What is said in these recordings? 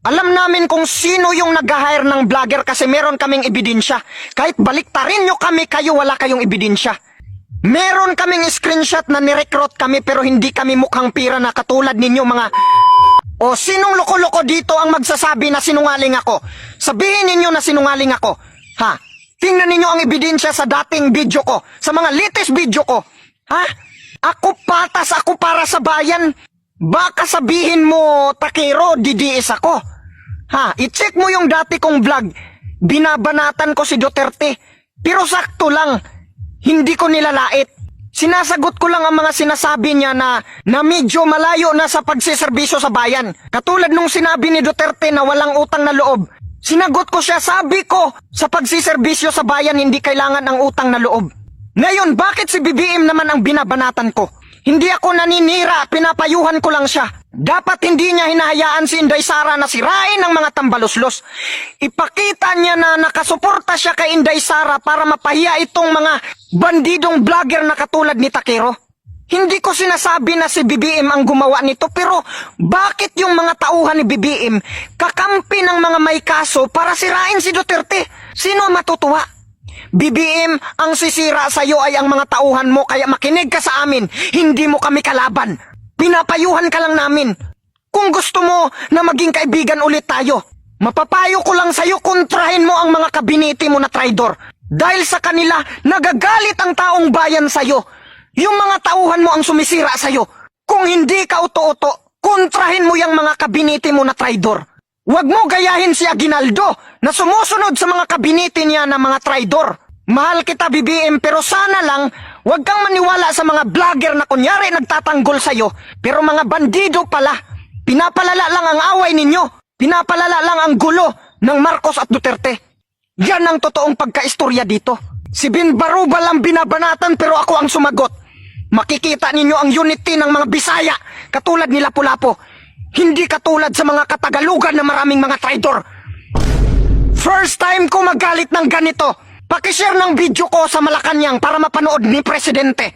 Alam namin kung sino yung nag-hire ng vlogger kasi meron kaming ebidensya. Kahit baliktarin nyo kami, kayo wala kayong ebidensya. Meron kaming screenshot na nirecruit kami pero hindi kami mukhang pira na katulad ninyo mga... O sinong loko-loko dito ang magsasabi na sinungaling ako? Sabihin ninyo na sinungaling ako. Ha? Tingnan ninyo ang ebidensya sa dating video ko, sa mga latest video ko. Ha? Ako patas, ako para sa bayan. Baka sabihin mo, Takero, didiis ako. Ha, i-check mo yung dati kong vlog. Binabanatan ko si Duterte. Pero sakto lang. Hindi ko nilalait. Sinasagot ko lang ang mga sinasabi niya na medyo malayo na sa pagsiservisyo sa bayan. Katulad nung sinabi ni Duterte na walang utang na loob. Sinagot ko siya, sabi ko, sa pagsiservisyo sa bayan hindi kailangan ang utang na loob. Ngayon, bakit si BBM naman ang binabanatan ko? Hindi ako naninira, pinapayuhan ko lang siya. Dapat hindi niya hinahayaan si Inday Sara na sirain ng mga tambaluslos. Ipakita niya na nakasuporta siya kay Inday Sara para mapahiya itong mga bandidong vlogger na katulad ni Takero. Hindi ko sinasabi na si BBM ang gumawa nito, pero bakit yung mga tauhan ni BBM kakampi ng mga may kaso para sirain si Duterte? Sino matutuwa? BBM, ang sisira sa'yo ay ang mga tauhan mo, kaya makinig ka sa amin. Hindi mo kami kalaban. Pinapayuhan ka lang namin. Kung gusto mo na maging kaibigan ulit tayo, mapapayo ko lang sa'yo, kontrahin mo ang mga kabinete mo na traidor. Dahil sa kanila, nagagalit ang taong bayan sa'yo. Yung mga tauhan mo ang sumisira sa'yo. Kung hindi ka uto-uto, kontrahin mo yung mga kabinete mo na traidor. Huwag mo gayahin si Aguinaldo na sumusunod sa mga kabinete niya na mga traidor. Mahal kita BBM, pero sana lang huwag kang maniwala sa mga vlogger na kunyari nagtatanggol sa'yo, pero mga bandido pala. Pinapalala lang ang away ninyo. Pinapalala lang ang gulo ng Marcos at Duterte. Yan ang totoong pagkaistorya dito. Si Binbarubal ang binabanatan pero ako ang sumagot. Makikita ninyo ang unity ng mga Bisaya katulad ni Lapu-Lapu. Hindi katulad sa mga Katagalugan na maraming mga traidor. First time ko magalit ng ganito. Pakishare ng video ko sa Malacanang para mapanood ni Presidente.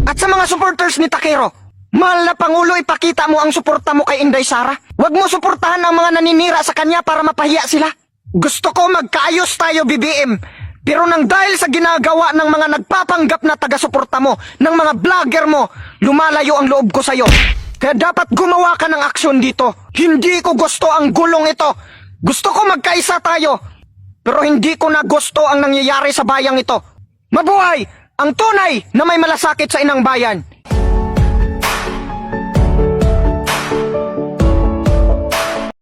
At sa mga supporters ni Takero, mahal na Pangulo, ipakita mo ang suporta mo kay Inday Sara. Huwag mo suportahan ang mga naninira sa kanya para mapahiya sila. Gusto ko magkaayos tayo BBM. Pero nang dahil sa ginagawa ng mga nagpapanggap na taga-suporta mo, ng mga vlogger mo, lumalayo ang loob ko sa'yo. Kaya dapat gumawa ka ng aksyon dito. Hindi ko gusto ang gulong ito. Gusto ko magkaisa tayo. Pero hindi ko na gusto ang nangyayari sa bayang ito. Mabuhay ang tunay na may malasakit sa inang bayan.